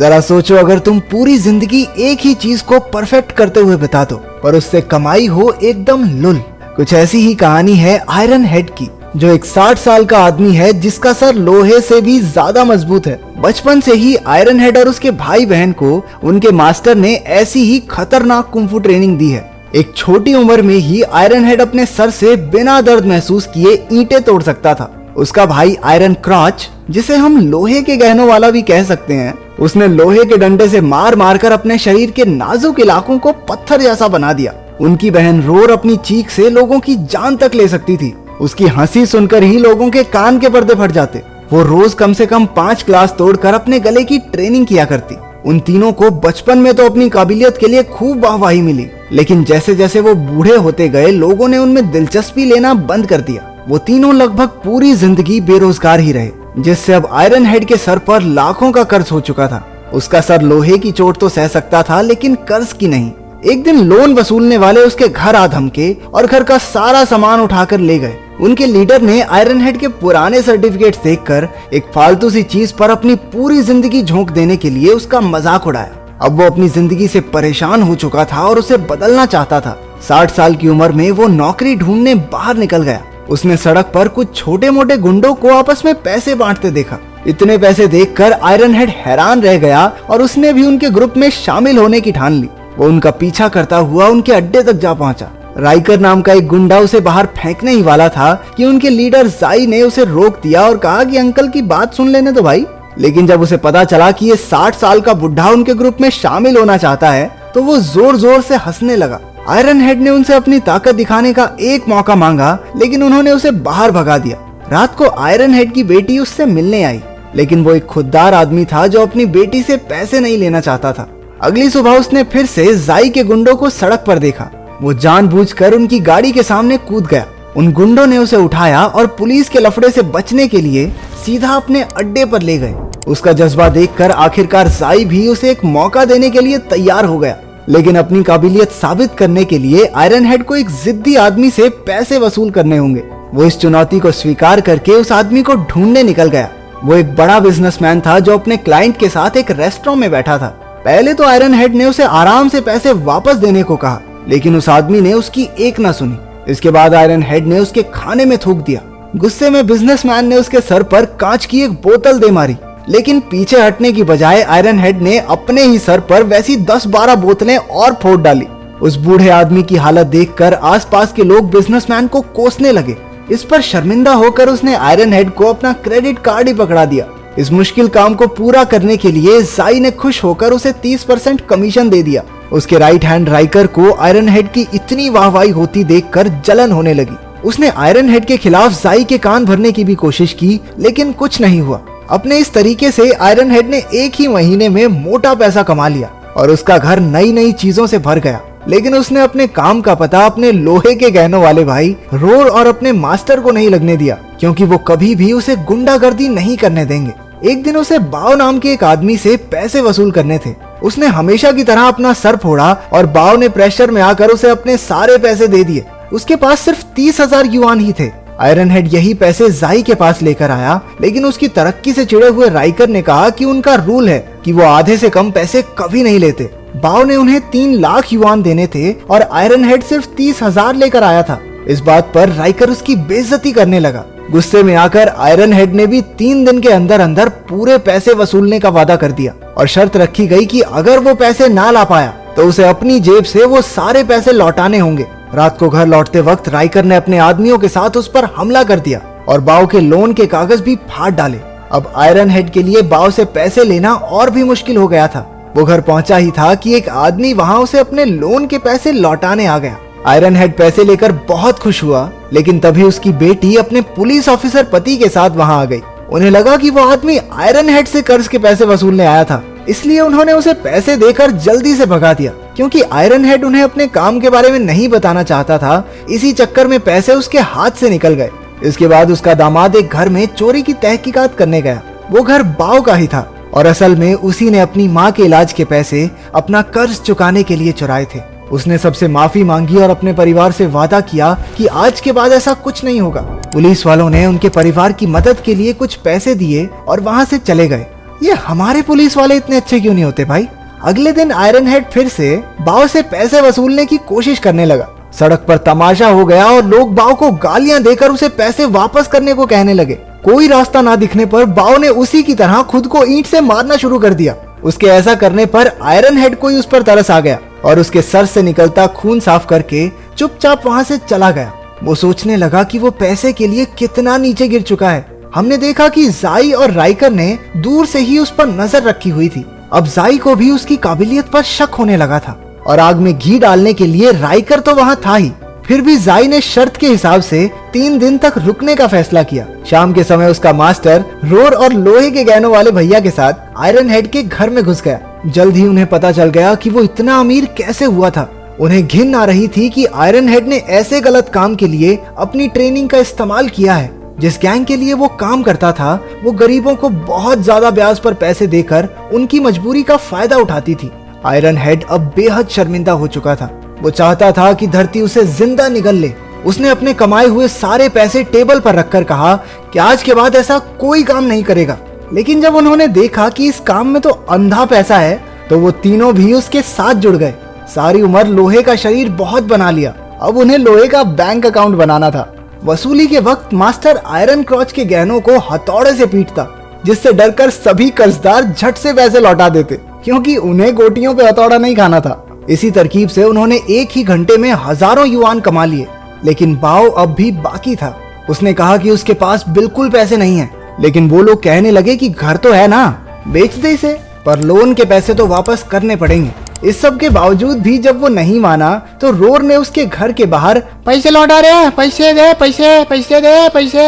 जरा सोचो, अगर तुम पूरी जिंदगी एक ही चीज को परफेक्ट करते हुए बिता दो पर उससे कमाई हो एकदम लुल। कुछ ऐसी ही कहानी है आयरन हेड की, जो एक 60 साल का आदमी है जिसका सर लोहे से भी ज्यादा मजबूत है। बचपन से ही आयरन हेड और उसके भाई बहन को उनके मास्टर ने ऐसी ही खतरनाक कुंफू ट्रेनिंग दी है। एक छोटी उम्र में ही आयरन हेड अपने सर से बिना दर्द महसूस किए ईंटें तोड़ सकता था। उसका भाई आयरन क्रॉच, जिसे हम लोहे के गहनों वाला भी कह सकते हैं, उसने लोहे के डंडे से मार मार कर अपने शरीर के नाजुक इलाकों को पत्थर जैसा बना दिया। उनकी बहन रोर अपनी चीख से लोगों की जान तक ले सकती थी। उसकी हंसी सुनकर ही लोगों के कान के पर्दे फट जाते। वो रोज कम से कम 5 क्लास तोड़कर अपने गले की ट्रेनिंग किया करती। उन तीनों को बचपन में तो अपनी काबिलियत के लिए खूब वाहवाही मिली, लेकिन जैसे जैसे वो बूढ़े होते गए लोगों ने उनमें दिलचस्पी लेना बंद कर दिया। वो तीनों लगभग पूरी जिंदगी बेरोजगार ही रहे, जिससे अब आयरन हेड के सर पर लाखों का कर्ज हो चुका था। उसका सर लोहे की चोट तो सह सकता था, लेकिन कर्ज की नहीं। एक दिन लोन वसूलने वाले उसके घर आ धमके और घर का सारा सामान उठाकर ले गए। उनके लीडर ने आयरन हेड के पुराने सर्टिफिकेट्स देखकर एक फालतू सी चीज पर अपनी पूरी जिंदगी झोंक देने के लिए उसका मजाक उड़ाया। अब वो अपनी जिंदगी से परेशान हो चुका था और उसे बदलना चाहता था। 60 साल की उम्र में वो नौकरी ढूंढने बाहर निकल गया। उसने सड़क पर कुछ छोटे मोटे गुंडों को आपस में पैसे बांटते देखा। इतने पैसे देखकर आयरन हेड हैरान रह गया और उसने भी उनके ग्रुप में शामिल होने की ठान ली। वो उनका पीछा करता हुआ उनके अड्डे तक जा पहुंचा। राइकर नाम का एक गुंडा उसे बाहर फेंकने ही वाला था कि उनके लीडर जाई ने उसे रोक दिया और कहा कि अंकल की बात सुन लेने दो भाई। लेकिन जब उसे पता चला कि ये 60 साल का बुढ़ा उनके ग्रुप में शामिल होना चाहता है तो वो जोर जोर से हंसने लगा। आयरन हेड ने उनसे अपनी ताकत दिखाने का एक मौका मांगा, लेकिन उन्होंने उसे बाहर भगा दिया। रात को आयरन हेड की बेटी उससे मिलने आई, लेकिन वो एक खुददार आदमी था जो अपनी बेटी से पैसे नहीं लेना चाहता था। अगली सुबह उसने फिर से जाई के गुंडों को सड़क पर देखा। वो जानबूझकर उनकी गाड़ी के सामने कूद गया। उन गुंडों ने उसे उठाया और पुलिस के लफड़े से बचने के लिए सीधा अपने अड्डे पर ले गए। उसका जज्बा देखकर आखिरकार जाई भी उसे एक मौका देने के लिए तैयार हो गया, लेकिन अपनी काबिलियत साबित करने के लिए आयरन हेड को एक जिद्दी आदमी से पैसे वसूल करने होंगे। वो इस चुनौती को स्वीकार करके उस आदमी को ढूंढने निकल गया। वो एक बड़ा बिजनेसमैन था जो अपने क्लाइंट के साथ एक रेस्टोरेंट में बैठा था। पहले तो आयरन हेड ने उसे आराम से पैसे वापस देने को कहा, लेकिन उस आदमी ने उसकी एक ना सुनी। इसके बाद आयरन हेड ने उसके खाने में थूक दिया। गुस्से में बिजनेसमैन ने उसके सर पर कांच की एक बोतल दे मारी, लेकिन पीछे हटने की बजाय आयरन हेड ने अपने ही सर पर वैसी 10-12 बोतलें और फोड़ डाली। उस बूढ़े आदमी की हालत देखकर आसपास के लोग बिजनेसमैन को कोसने लगे। इस पर शर्मिंदा होकर उसने आयरन हेड को अपना क्रेडिट कार्ड ही पकड़ा दिया। इस मुश्किल काम को पूरा करने के लिए जाई ने खुश होकर उसे 30% कमीशन दे दिया। उसके राइट हैंड राइकर को आयरन हेड की इतनी वाहवाही होती देखकर जलन होने लगी। उसने आयरन हेड के खिलाफ जाई के कान भरने की भी कोशिश की, लेकिन कुछ नहीं हुआ। अपने इस तरीके से आयरन हेड ने एक ही महीने में मोटा पैसा कमा लिया और उसका घर नई नई चीजों से भर गया। लेकिन उसने अपने काम का पता अपने लोहे के गहनों वाले भाई रोर और अपने मास्टर को नहीं लगने दिया, क्योंकि वो कभी भी उसे गुंडागर्दी नहीं करने देंगे। एक दिन उसे बाव नाम के एक आदमी से पैसे वसूल करने थे। उसने हमेशा की तरह अपना सर फोड़ा और बाव ने प्रेशर में आकर उसे अपने सारे पैसे दे दिए। उसके पास सिर्फ 30,000 युआन ही थे। आयरन हेड यही पैसे जाई के पास लेकर आया, लेकिन उसकी तरक्की से चिढ़े हुए राइकर ने कहा कि उनका रूल है कि वो आधे से कम पैसे कभी नहीं लेते। बाव ने उन्हें 3 लाख युआन देने थे और आयरन हेड सिर्फ 30,000 लेकर आया था। इस बात पर राइकर उसकी बेइज्जती करने लगा। गुस्से में आकर आयरन हेड ने भी 3 दिन के अंदर अंदर पूरे पैसे वसूलने का वादा कर दिया और शर्त रखी गई कि अगर वो पैसे ना ला पाया तो उसे अपनी जेब से वो सारे पैसे लौटाने होंगे। रात को घर लौटते वक्त राइकर ने अपने आदमियों के साथ उस पर हमला कर दिया और बाव के लोन के कागज भी फाड़ डाले। अब आयरन हेड के लिए बाव से पैसे लेना और भी मुश्किल हो गया था। वो घर पहुंचा ही था कि एक आदमी वहां उसे अपने लोन के पैसे लौटाने आ गया। आयरन हेड पैसे लेकर बहुत खुश हुआ, लेकिन तभी उसकी बेटी अपने पुलिस ऑफिसर पति के साथ वहां आ गई। उन्हें लगा कि वो आदमी आयरन हेड से कर्ज के पैसे वसूलने आया था, इसलिए उन्होंने उसे पैसे देकर जल्दी से भगा दिया। क्योंकि आयरन हेड उन्हें अपने काम के बारे में नहीं बताना चाहता था, इसी चक्कर में पैसे उसके हाथ से निकल गए। इसके बाद उसका दामाद एक घर में चोरी की तहकीकात करने गया। वो घर बाव का ही था और असल में उसी ने अपनी माँ के इलाज के पैसे अपना कर्ज चुकाने के लिए चुराए थे। उसने सबसे माफी मांगी और अपने परिवार से वादा किया कि आज के बाद ऐसा कुछ नहीं होगा। पुलिस वालों ने उनके परिवार की मदद के लिए कुछ पैसे दिए और वहां से चले गए। ये हमारे पुलिस वाले इतने अच्छे क्यों नहीं होते भाई। अगले दिन आयरन हेड फिर से बाव से पैसे वसूलने की कोशिश करने लगा। सड़क पर तमाशा हो गया और लोग बाव को गालियां देकर उसे पैसे वापस करने को कहने लगे। कोई रास्ता ना दिखने पर बाव ने उसी की तरह खुद को ईंट से मारना शुरू कर दिया। उसके ऐसा करने पर आयरन हेड को ही उस पर तरस आ गया और उसके सर से निकलता खून साफ करके चुपचाप वहां से चला गया। वो सोचने लगा कि वो पैसे के लिए कितना नीचे गिर चुका है। हमने देखा कि जाई और राइकर ने दूर से ही उस पर नजर रखी हुई थी। अब जाई को भी उसकी काबिलियत पर शक होने लगा था और आग में घी डालने के लिए राइकर तो वहां था ही। फिर भी जाई ने शर्त के हिसाब से 3 दिन तक रुकने का फैसला किया। शाम के समय उसका मास्टर रोर और लोहे के गहनों वाले भैया के साथ आयरन हेड के घर में घुस गया। जल्द ही उन्हें पता चल गया कि वो इतना अमीर कैसे हुआ था। उन्हें घिन आ रही थी कि आयरन हेड ने ऐसे गलत काम के लिए अपनी ट्रेनिंग का इस्तेमाल किया है। जिस गैंग के लिए वो काम करता था वो गरीबों को बहुत ज्यादा ब्याज पर पैसे देकर उनकी मजबूरी का फायदा उठाती थी। आयरन हेड अब बेहद शर्मिंदा हो चुका था। वो चाहता था कि धरती उसे जिंदा निगल ले। उसने अपने कमाए हुए सारे पैसे टेबल पर रखकर कहा कि आज के बाद ऐसा कोई काम नहीं करेगा। लेकिन जब उन्होंने देखा कि इस काम में तो अंधा पैसा है तो वो तीनों भी उसके साथ जुड़ गए। सारी उम्र लोहे का शरीर बहुत बना लिया, अब उन्हें लोहे का बैंक अकाउंट बनाना था। वसूली के वक्त मास्टर आयरन क्रॉच के गहनों को हथौड़े से पीटता, जिससे डरकर सभी कर्जदार झट से पैसे लौटा देते, क्योंकि उन्हें गोटियों पे हथौड़ा नहीं खाना था। इसी तरकीब से उन्होंने एक ही घंटे में हजारों युआन कमा लिए। लेकिन बाव अब भी बाकी था। उसने कहा कि उसके पास बिल्कुल पैसे नहीं है। लेकिन वो लोग कहने लगे कि घर तो है ना, बेच दे इसे, पर लोन के पैसे तो वापस करने पड़ेंगे। इस सब के बावजूद भी जब वो नहीं माना तो रोर ने उसके घर के बाहर पैसे लौटा रहे, पैसे दे, पैसे पैसे दे, पैसे,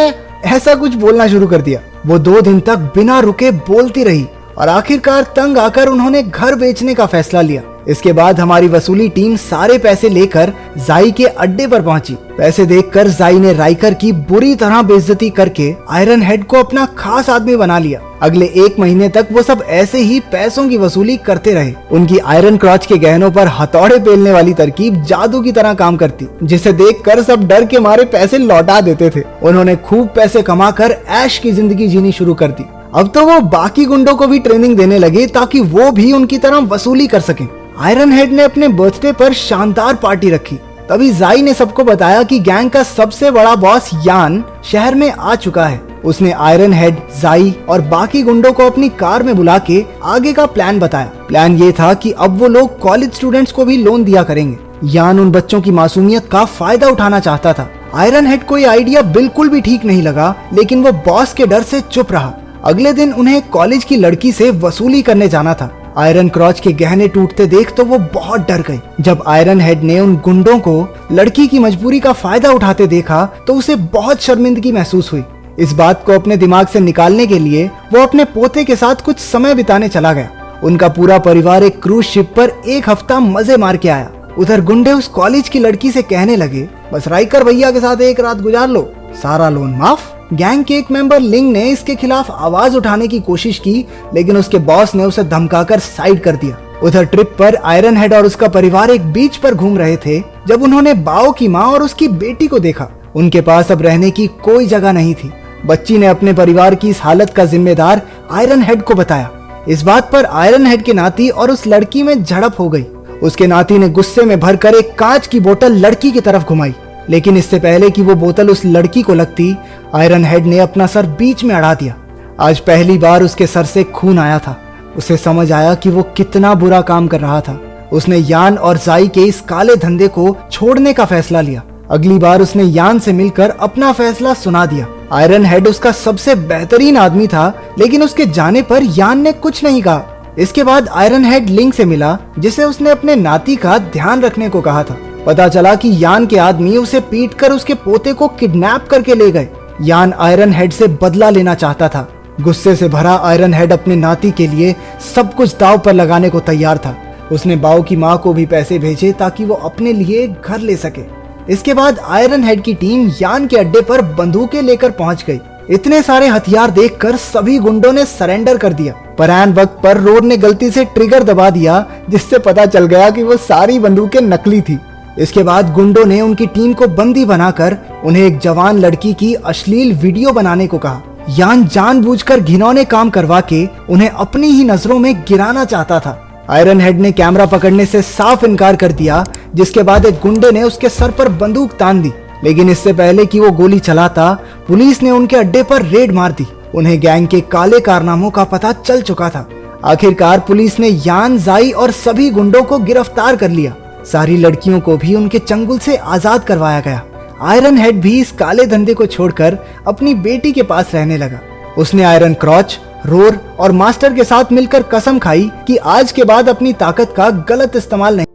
ऐसा कुछ बोलना शुरू कर दिया। वो 2 दिन तक बिना रुके बोलती रही और आखिरकार तंग आकर उन्होंने घर बेचने का फैसला लिया। इसके बाद हमारी वसूली टीम सारे पैसे लेकर जाई के अड्डे पर पहुंची। पैसे देखकर जाई ने राइकर की बुरी तरह बेइज्जती करके आयरन हेड को अपना खास आदमी बना लिया। अगले 1 महीने तक वो सब ऐसे ही पैसों की वसूली करते रहे। उनकी आयरन क्रॉच के गहनों पर हथौड़े पेलने वाली तरकीब जादू की तरह काम करती, जिसे देखकर सब डर के मारे पैसे लौटा देते थे। उन्होंने खूब पैसे कमाकर ऐश की जिंदगी जीनी शुरू कर दी। अब तो वो बाकी गुंडों को भी ट्रेनिंग देने लगे ताकि वो भी उनकी तरह वसूली कर सकें। आयरन हेड ने अपने बर्थडे पर शानदार पार्टी रखी। तभी जाई ने सबको बताया कि गैंग का सबसे बड़ा बॉस यान शहर में आ चुका है। उसने आयरन हेड, जाई और बाकी गुंडों को अपनी कार में बुला के आगे का प्लान बताया। प्लान ये था कि अब वो लोग कॉलेज स्टूडेंट्स को भी लोन दिया करेंगे। यान उन बच्चों की मासूमियत का फायदा उठाना चाहता था। आयरन हेड को ये आइडिया बिल्कुल भी ठीक नहीं लगा, लेकिन वो बॉस के डर से चुप रहा। अगले दिन उन्हें कॉलेज की लड़की से वसूली करने जाना था। आयरन क्रॉच के गहने टूटते देख तो वो बहुत डर गई। जब आयरन हेड ने उन गुंडों को लड़की की मजबूरी का फायदा उठाते देखा तो उसे बहुत शर्मिंदगी महसूस हुई। इस बात को अपने दिमाग से निकालने के लिए वो अपने पोते के साथ कुछ समय बिताने चला गया। उनका पूरा परिवार एक क्रूज शिप पर 1 हफ्ता मजे मार के आया। उधर गुंडे उस कॉलेज की लड़की से कहने लगे, बस राइकर भैया के साथ 1 रात गुजार लो, सारा लोन माफ। गैंग के एक मेंबर लिंग ने इसके खिलाफ आवाज उठाने की कोशिश की, लेकिन उसके बॉस ने उसे धमकाकर साइड कर दिया। उधर ट्रिप पर आयरन हेड और उसका परिवार एक बीच पर घूम रहे थे जब उन्होंने बाओ की माँ और उसकी बेटी को देखा। उनके पास अब रहने की कोई जगह नहीं थी। बच्ची ने अपने परिवार की इस हालत का जिम्मेदार आयरन हेड को बताया। इस बात पर आयरन हेड के नाती और उस लड़की में झड़प हो गई। उसके नाती ने गुस्से में भरकर एक कांच की बोतल लड़की की तरफ घुमाई, लेकिन इससे पहले कि वो बोतल उस लड़की को लगती, आयरन हेड ने अपना सर बीच में अड़ा दिया। आज पहली बार उसके सर से खून आया था। उसे समझ आया कि वो कितना बुरा काम कर रहा था। उसने यान और जाई के इस काले धंधे को छोड़ने का फैसला लिया। अगली बार उसने यान से मिलकर अपना फैसला सुना दिया। आयरन हेड उसका सबसे बेहतरीन आदमी था, लेकिन उसके जाने पर यान ने कुछ नहीं कहा। इसके बाद आयरन हेड लिंग से मिला, जिसे उसने अपने नाती का ध्यान रखने को कहा था। पता चला कि यान के आदमी उसे पीटकर उसके पोते को किडनैप करके ले गए। यान आयरन हेड से बदला लेना चाहता था। गुस्से से भरा आयरन हेड अपने नाती के लिए सब कुछ दांव पर लगाने को तैयार था। उसने बाओ की माँ को भी पैसे भेजे ताकि वो अपने लिए घर ले सके। इसके बाद आयरन हेड की टीम यान के अड्डे पर बंदूकें लेकर पहुंच गई। इतने सारे हथियार देखकर सभी गुंडों ने सरेंडर कर दिया, पर ऐन वक्त पर रोर ने गलती से ट्रिगर दबा दिया, जिससे पता चल गया कि वो सारी बंदूकें नकली थी। इसके बाद गुंडों ने उनकी टीम को बंदी बनाकर उन्हें एक जवान लड़की की अश्लील वीडियो बनाने को कहा। यान जानबूझकर घिनौने काम करवा के उन्हें अपनी ही नजरों में गिराना चाहता था। आयरन हेड ने कैमरा पकड़ने से साफ इनकार कर दिया, जिसके बाद एक गुंडे ने उसके सर पर बंदूक तान दी। लेकिन इससे पहले कि वो गोली चलाता, पुलिस ने उनके अड्डे पर रेड मार दी। उन्हें गैंग के काले कारनामों का पता चल चुका था। आखिरकार पुलिस ने यान, जाई और सभी गुंडों को गिरफ्तार कर लिया। सारी लड़कियों को भी उनके चंगुल से आजाद करवाया गया। आयरन हेड भी इस काले धंधे को छोड़कर अपनी बेटी के पास रहने लगा। उसने आयरन क्रॉच, रोर और मास्टर के साथ मिलकर कसम खाई कि आज के बाद अपनी ताकत का गलत इस्तेमाल नहीं